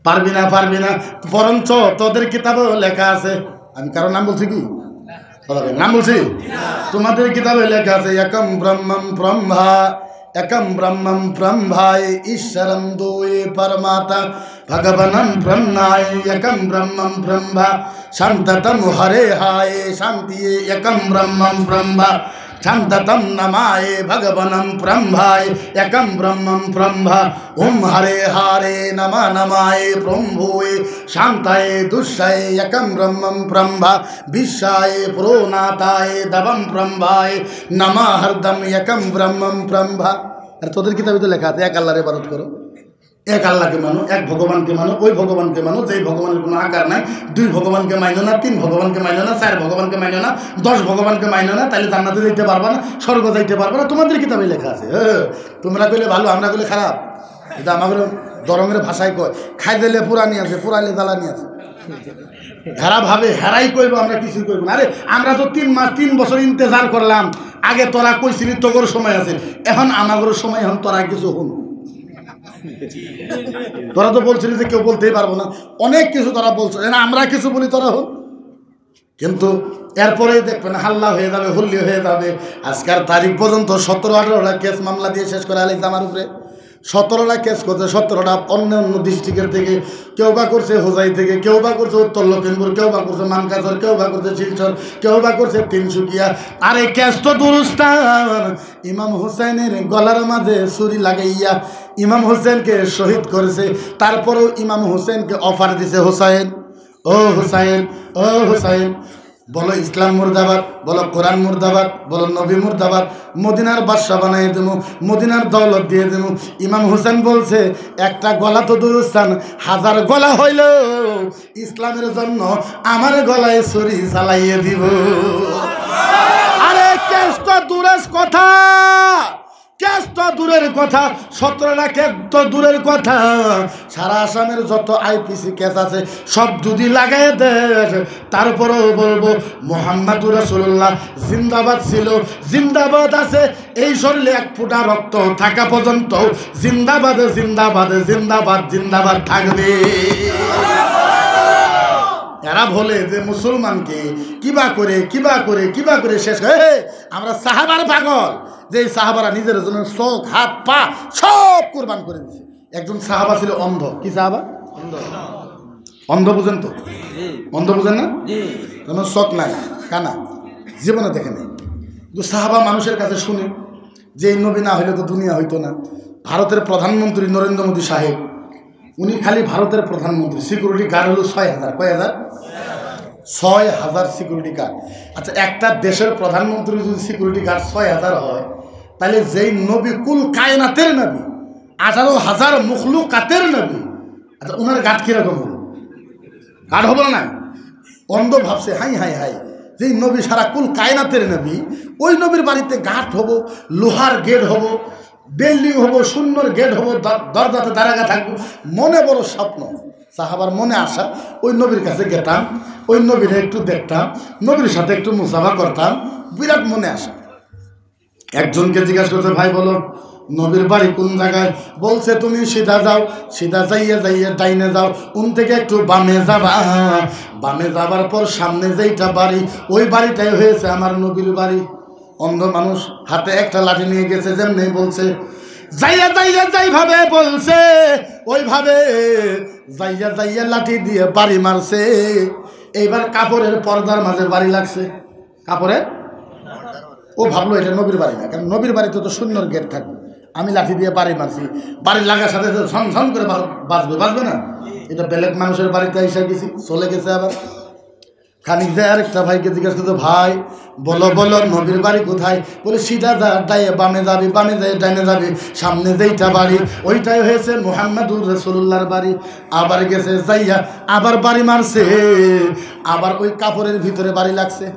পারবি না, বরঞ্চ তোদের কিতাবে লেখা আছে, আমি কারো নাম বলছি কি নাম বলছি, তোমাদের কিতাবে লেখা আছে একম ব্রহ্মম ব্রহ্মায় ঈশ্বরম দুয়ে পরমাতা ভগবানম ব্রহ্মায় একম ব্রহ্মম ব্রহ্মা শান্ততম হরে হায় শান্তিয়ে একম ব্রহ্মম ব্রহ্মা শান্ততম নমায় ভগবানম ব্রহ্মায় একম ব্রহ্মম ব্রহ্মা ওম হরে হরে নমায় ব্রহ্মোয় শান্তায় দুঃসায় একম ব্রহ্মম ব্রহ্মা বিশ্বায় প্রোনাতায় দবম ব্রহ্মায় নমা হরদম একম ব্রহ্মম ব্রহ্মা। আর তোদের কিতাবে তো লেখা আছে এক আল্লাহর ইবাদত করো, এক আল্লাহকে মানো, এক ভগবানকে মানো, ওই ভগবানকে মানো যেই ভগবানের কোনো আকার নাই, দুই ভগবানকে মাইনো না, তিন ভগবানকে মাইনো না, চার ভগবানকে মাইনো না, 10 ভগবানকে মাইনো না, তাহলে জান্নাতে যাইতে পারবা না, স্বর্গ যাইতে পারবা না। তোমাদের কিতাবে লেখা আছে। তোমরা কইলে ভালো, আমরা কইলে খারাপ। এটা আমাদের দরমের ভাষায় কয়, খাই দিলে পুরানি আছে, পুরাইলে জ্বালানি আছে। হেরা ভাবে হেরাই কইব, আমরা কিছুই কইব না। আরে আমরা তো 3 বছর ইন্তজার করলাম, আগে তোরা কইছিলি তোর সময় আছে, এখন আমাদের সময়, এখন তোরা কিছু হন। তোরা তো বলছিলি যে কেউ বলতেই পারবো না, অনেক কিছু তোরা বলছো, আমরা কিছু বলি তোরা হন। কিন্তু এরপরে দেখবেন হাল্লা হয়ে যাবে, হুল্লি হয়ে যাবে। আজকের তারিখ পর্যন্ত 17-18টা কেস মামলা দিয়ে শেষ করে আলাইছে আমার উপরে। 17টা কেস করছে, 17টা অন্য ডিস্ট্রিক্টের থেকে, কেউ বা করছে হোজাই থেকে, কেউ বা করছে উত্তর লখিমপুর, কেউ বা করছে মানকাছর, কেউ বা করছে শিলচর, কেউ বা করছে তিনসুকিয়া। আর এই কেস তো দুরুস্তান ইমাম হুসাইনের গলার মাঝে ছুরি লাগাইয়া ইমাম হুসেনকে শহীদ করেছে। তারপরেও ইমাম হুসেনকে অফার দিছে, হুসাইন ও হুসাইন ও হুসাইন, বলো ইসলাম মুর্দাবাদ, বলো কোরআন মুর্দাবাদ, বলো নবী মুর্দাবাদ, মদিনার বাদশা বানাই দেবো, মদিনার দৌলত দিয়ে দেবো। ইমাম হুসেন বলছে একটা গলা তো দুরুস্তান, 1000 গলা হইল ইসলামের জন্য আমার গলায় ছুরি চালাইয়ে দিব। আরে কেস তো দূরের কথা, কেস তো দূরের কথা, 17টা কেস তো দূরের কথা, সারা আসামের যত আইপিসি কেস আছে সব যদি লাগাই দেয়, তারপরেও বলবো মোহাম্মদুর রাসূলুল্লাহ জিন্দাবাদ ছিল, জিন্দাবাদ আছে। এই শরীরে 1 ফোঁটা রক্ত থাকা পর্যন্ত জিন্দাবাদ জিন্দাবাদ জিন্দাবাদ জিন্দাবাদ থাকবে। এরা বলে যে মুসলমানকে কিবা করে শেষ করে, আমরা সাহাবার পাগল, যে সাহাবারা নিজের জন্য চোখ হাত পা সব কুরবান করে দিয়েছে। একজন সাহাবা ছিল অন্ধ। কি সাহাবা? অন্ধ বুঝেন তো? অন্ধ বুঝেন না? যেমন চোখ নাই, কানা, জীবনে দেখে নেই। কিন্তু সাহাবা মানুষের কাছে শুনে যে এই নবী না হইলে তো দুনিয়া হইতো না। ভারতের প্রধানমন্ত্রী নরেন্দ্র মোদী সাহেব, উনি খালি ভারতের প্রধানমন্ত্রী, সিকিউরিটি গার্ড হলো 6000। কয় হাজার? 6000 সিকিউরিটি গার্ড। আচ্ছা, একটা দেশের প্রধানমন্ত্রী যদি সিকিউরিটি গার্ড 6000 হয়, তাহলে যেই নবী কুল কায়নাতের নবী, 18,000 মখলুকাতের নবী, আচ্ছা ওনার গার্ড কিরকম হলো? গার্ড হবো না? অন্ধ ভাবছে হাই হাই হাই, যেই নবী সারা কুল কায়নাতের নবী, ওই নবীর বাড়িতে গার্ড হবো, লোহার গেট হবো, বিল্ডিং হবো, সুন্দর গেট হবো, দরজাতে দাঁড়াগা থাকবো। মনে বড় স্বপ্ন, সাহাবার মনে আসা, ওই নবীর কাছে গেতাম, ওই নবীরে একটু দেখতাম, নবীর সাথে একটু মুসাফা করতাম, বিরাট মনে আসা। একজনকে জিজ্ঞাসা করছে, ভাই বলো নবীর বাড়ি কোন জায়গায়? বলছে তুমি সিধা যাও, সিধা যাইয়া ডাইনে যাও, উন থেকে একটু বামে যাবা, বামে যাবার পর সামনে যেইটা বাড়ি, ওই বাড়িটাই হয়েছে আমার নবীর বাড়ি। অন্ধ মানুষ হাতে একটা লাঠি নিয়ে গেছে, যেমনি বলছে যাইভাবে বলছে, ওইভাবে যাইয়া লাঠি দিয়ে বাড়ি মারছে। এইবার কাপড়ের পর্দার মাঝে বাড়ি লাগছে, কাপড়ের। ও ভাবলো এটা নবীর বাড়ি না, কারণ নবীর বাড়িতে তো সুন্দর গেট থাকবে, আমি লাঠি দিয়ে বাড়ি মারছি, বাড়ি লাগার সাথে ঝন করে বাজবে না? এটা বেলেগ মানুষের বাড়িতে এসে গেছি, চলে গেছে। আবার খানিক যায় আরেকটা ভাইকে জিজ্ঞাসা করতো, ভাই বলো নবীর বাড়ি কোথায়? বলে সিধা যা, ডাইয়ে বামে যাবি, বামে যাই ডাইনে যাবি, সামনে যেইটা বাড়ি ওইটাই হয়েছে মুহাম্মদুর রাসূলুল্লাহর বাড়ি। আবার গেছে যাইয়া আবার বাড়ি মারছে, আবার ওই কাপড়ের ভিতরে বাড়ি লাগছে।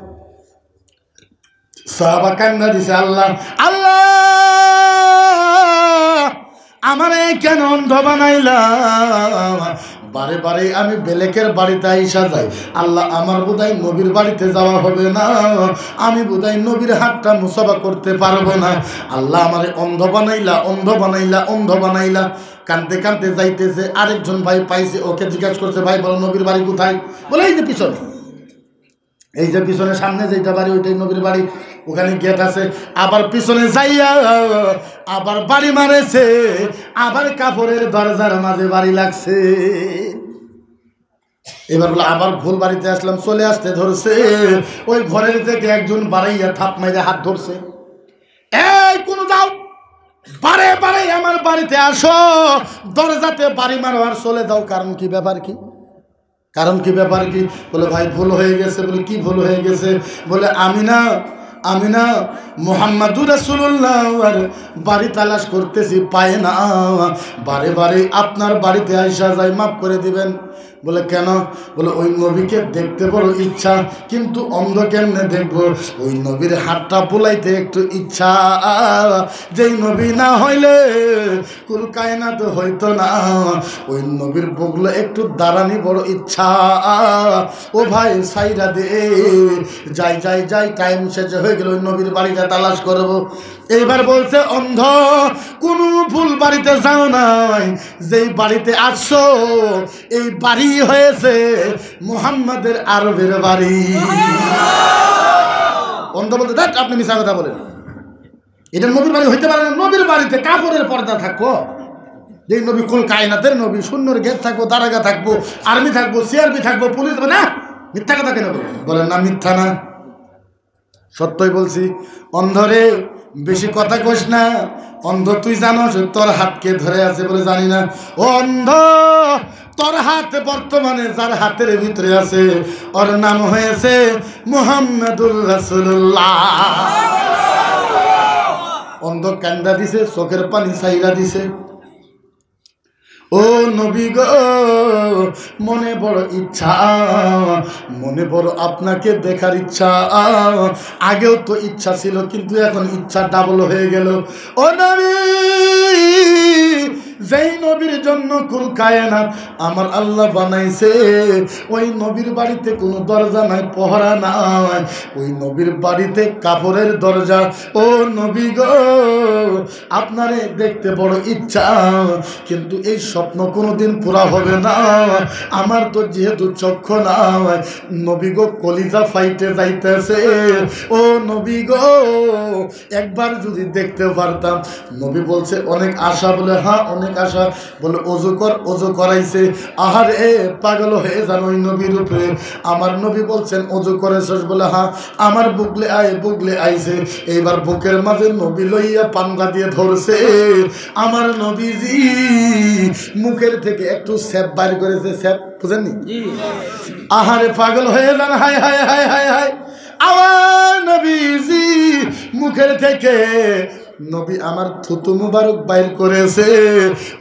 সাহাবা কান্না দিছে, আল্লাহ আল্লাহ আমারে কেন অন্ধ বানাইলা? বারে বারে আমি বেলেকের বাড়িতে আইসা যাই, আল্লাহ আমার বোধহয় নবীর বাড়িতে যাওয়া হবে না, আমি বোধহয় নবীর হাতটা মুসাফা করতে পারবো না। আল্লাহ আমারে অন্ধ বানাইলা, অন্ধ বানাইলা, অন্ধ বানাইলা। কানতে কানতে যাইতেছে, আরেকজন ভাই পাইছে, ওকে জিজ্ঞাসা করছে, ভাই বলো নবীর বাড়ি কোথায়? বলে এই যে পিছনে, এই যে পিছনে সামনে যেটা বাড়ি ওইটাই নবীর বাড়ি, ওখানে গেট আছে। আবার পিছনে যাইয়া আবার বাড়ি মারেছে, আবার কাপড়ের দরজার মাঝে বাড়ি লাগছে। এবার বলে আবার ভুল বাড়িতে আসলাম, চলে আসতে ধরছে, ওই ঘরের থেকে একজন বাড়াইয়া থাপ মাইরে হাত ধরছে, এই কোন যাও, বারে বারে আমার বাড়িতে আসো, দরজাতে বাড়ি মারো আর চলে যাও, কারণ কি, ব্যাপার কি, কারণ কি, ব্যাপার কি? বলে ভাই ভুল হয়ে গেছে। বলে কি ভুল হয়ে গেছে? বলে আমি না মুহাম্মাদুর রাসূলুল্লাহ বাড়ি তালাশ করতেছি, পায় না, বারে বারে আপনার বাড়িতে আইসা যাই, মাফ করে দিবেন। বলে কেন? বলে ওই নবীকে দেখতে বড় ইচ্ছা, কিন্তু অন্ধ কেমনে দেখবো? ওই নবীর হাতটা বুলাইতে একটু ইচ্ছা, যেই নবী না হইলে কুল কায়নাত হইতো না, ওই নবীর বগলে একটু দাঁড়ানি বড় ইচ্ছা। ও ভাই সাইরা দে, যাই যাই যাই, টাইম শেষ হয়ে গেল, ওই নবীর বাড়িটা তালাশ করবো। এইবার বলছে অন্ধ, কোন ভুল বাড়িতে যাও নাই, যেই বাড়িতে আসছো এই বাড়ি হয়েছে মুহাম্মাদের আরবের বাড়ি। অন্ধ বলতে দেখ আপনি মিছা কথা বলেন, এটা নবীর বাড়ি হইতে পারে না। নবীর বাড়িতে কাপড়ের পর্দা থাকবো, যেই নবী কুল কায়নাতের নবী, শূন্যর গেট থাকবো, দারাগা থাকবো, আর্মি থাকবো, সিআরপি থাকবো, পুলিশ না। মিথ্যা কথা কেন বলেন? না মিথ্যা না, সত্যই বলছি। অন্ধরে বেশি কথা কইস না, অন্ধ তুই জানোস তোর হাতকে ধরে আছে? বলে জানি না। ও অন্ধ, তোর হাত বর্তমানে যার হাতের ভিতরে আছে ওর নাম হয়েছে মুহাম্মাদুর রাসূলুল্লাহ। অন্ধ কান্দা দিছে, চোখের পানি ছাইরা দিছে। ও নবী গো, মনে বড় ইচ্ছা, মনে বড় আপনাকে দেখার ইচ্ছা। আগেও তো ইচ্ছা ছিল, কিন্তু এখন ইচ্ছা ডাবল হয়ে গেল। ও নবী, যেই নবীর জন্য কুল কায়নাত আমার আল্লাহ বানাইছে, ওই নবীর বাড়িতে কোনো দরজা নাই, পহরা নাই, ওই নবীর বাড়িতে কাপড়ের দরজা। ও নবী গো, আপনারে দেখতে বড় ইচ্ছা, কিন্তু এই স্বপ্ন কোনোদিন পুরা হবে না। আমার তো যেহেতু চক্ষু নাই, নবী গো কলিজা ফাইটে যাইতেছে। ও নবী গো, একবার যদি দেখতে পারতাম। নবী বলছে অনেক আশা? বলে হ্যাঁ অনেক আশা। বলে অজু কর, অজু করাইছে। আহার এ পাগল হয়ে যান ওই নবীর উপরে। আমার নবী বলছেন অজু করেছিস? বলে হ্যাঁ। আমার বুকলে আয়, বুকলে আইছে। এইবার বুকের মাঝে নবী লইয়া পাঙ্গা দিয়ে ধরছে। আমার নবীজি মুখের থেকে একটু স্যাপ বাইর করেছে, স্যাপ বুঝেননি? আহারে পাগল হয়ে যান, হায় হায় হায় হায় হায়। আমার নবীজি মুখের থেকে নবী আমার থুতু মুবারক বাইর করেছে,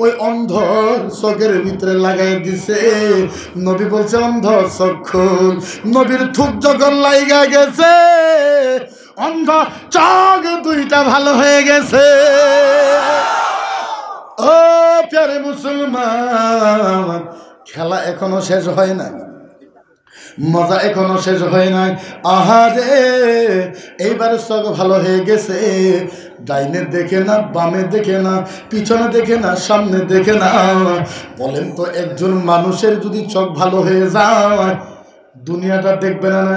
ওই অন্ধ চোখের ভিতরে লাগাই দিছে। নবী বলছে অন্ধ চক্ষু, নবীর থুক যখন লাইগা গেছে, অন্ধ চোখ দুইটা ভালো হয়ে গেছে। ও প্যারে মুসলমান, খেলা এখনো শেষ হয় না, মজা এখনো শেষ হয় নাই। আহারে এইবার চোখ ভালো হয়ে গেছে, ডাইনে দেখে না, বামে দেখে না, পিছনে দেখে না, সামনে দেখে না। বলেন তো একজন মানুষের যদি চোখ ভালো হয়ে যায়, দুনিয়াটা দেখবে না? না,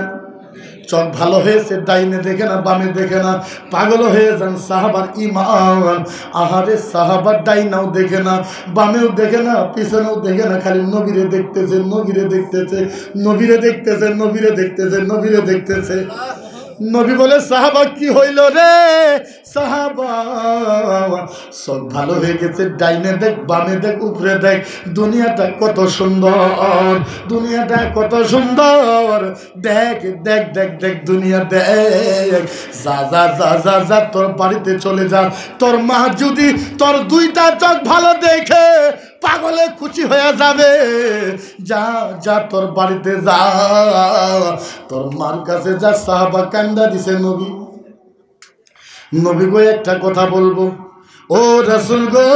চোখ ভালো হয়েছে, ডাইনে দেখে না, বামে দেখে না, পাগল হয়ে যান সাহাবার ইমান। আহারে সাহাবার ডাইনাও দেখে না, বামেও দেখে না, পিছনেও দেখে না, খালি নবীরে দেখতেছে, নবীরে দেখতেছে, নবীরে দেখতেছে, নবীরে দেখতেছে, নবীরে দেখতেছে। নবী বলে সাহাবা কি হইল রে? সাহাবা সব ভালো হয়ে গেছে, ডাইনে দেখ, বামে দেখ, উপরে দেখ, দুনিয়াটা কত সুন্দর, দুনিয়াটা কত সুন্দর, দেখ দেখ দেখ দেখ দুনিয়া দেখ। যা যা যা যা যা, তোর বাড়িতে চলে যা। তোর মা যদি তোর দুইটা চোখ ভালো দেখে পাগলে খুশি হয়ে যাবে। যা যা, তোর বাড়িতে যা, তোর মার কাছে যা। সাহাবা কান্দা দিছে। নবী গো একটা কথা বলবো, ও রাসূল গো,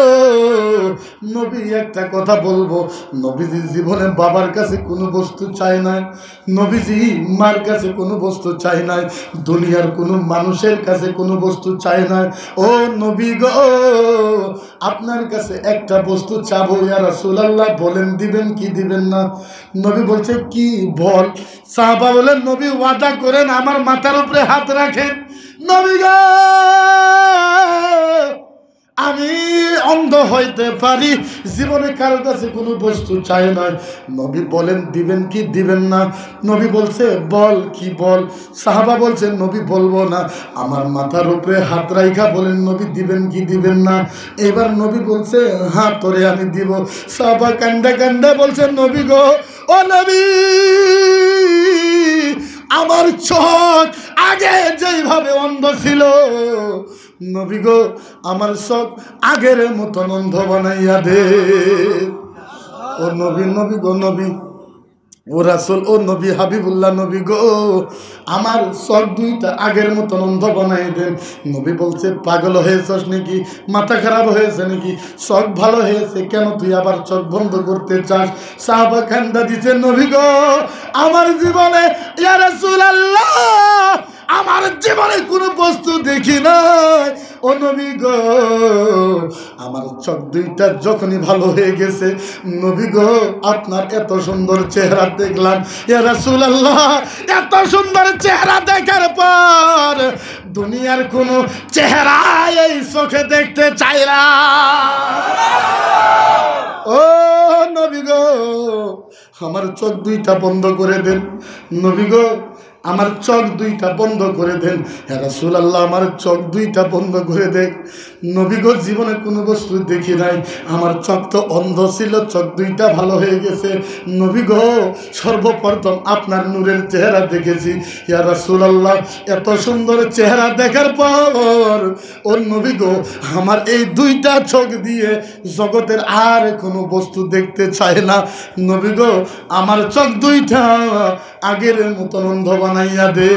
নবী একটা কথা বলবো, নবীজি জীবনে বাবার কাছে কোনো বস্তু চায় নাই, নবীজি মার কাছে কোনো বস্তু চায় নাই, দুনিয়ার কোনো মানুষের কাছে কোনো বস্তু চায় নাই। ও নবী গো, আপনার কাছে একটা বস্তু চাবো ইয়া রাসূলুল্লাহ, বলেন দিবেন কি দিবেন না? নবী বলছে কি বল? সাহাবা বলেন নবী ওয়াদা করেন আমার মাথার উপরে হাত রাখেন। নবী গো, আমি অন্ধ হইতে পারি, জীবনে কারোর কাছে কোনো বস্তু চাই না। নবী বলেন দিবেন কি দিবেন না? নবী বলছে বল কি বল? সাহাবা বলছেন নবী বলবো না। আমার মাথার উপরে হাত রাইখা বলেন নবী দিবেন কি দিবেন না? এবার নবী বলছে হ্যাঁ তোরে আমি দিব। সাহাবা কান্দা কান্দা বলছেন নবী গো, ও নবী, আমার চোখ আগে যেইভাবে অন্ধ ছিল, নবী গো আমার চোখ আগের মতন অন্ধ বানাইয়া দে। ও নবী, নবী গো নবী, ও রাসূল, ও নবী হাবিবুল্লাহ, নবী গো আমার চোখ দুইটা আগের মতন অন্ধ বানাই দেন। নবী বলছে পাগল হয়েছস নাকি, মাথা খারাপ হয়েছে নাকি? চোখ ভালো হয়েছে, কেন তুই আবার চোখ বন্ধ করতে চাস? সাহাবা কান্দা দিছে নবী গো, আমার জীবনে ইয়া রাসূলুল্লাহ আমার জীবনে কোনো বস্তু দেখি নাই। ও নবী গো, আমার চোখ দুইটা যখনই ভালো হয়ে গেছে, নবী গো আপনার এত সুন্দর চেহারা দেখলাম ইয়া রাসূলুল্লাহ, এত সুন্দর চেহারা দেখার পর দুনিয়ার কোনো চেহারা এই চোখে দেখতে চাই না। ও নবী গো, আমার চোখ দুইটা বন্ধ করে দেন। নবী গো আমার চোখ দুইটা বন্ধ করে দেন। হে রাসূলুল্লাহ আমার চোখ দুইটা বন্ধ করে দেন। নবী গো জীবনে কোনো বস্তু দেখি নাই, আমার চোখ তো অন্ধ ছিল, চোখ দুইটা ভালো হয়ে গেছে। নবী গো সর্বপ্রথম আপনার নূরের চেহারা দেখেছি। ইয়া রাসূলুল্লাহ এত সুন্দর চেহারা দেখার পর ও নবী গো আমার এই দুইটা চোখ দিয়ে জগতের আর কোনো বস্তু দেখতে চায় না। নবী গো আমার চোখ দুইটা আগের মতন অন্ধ বানাইয়া দে।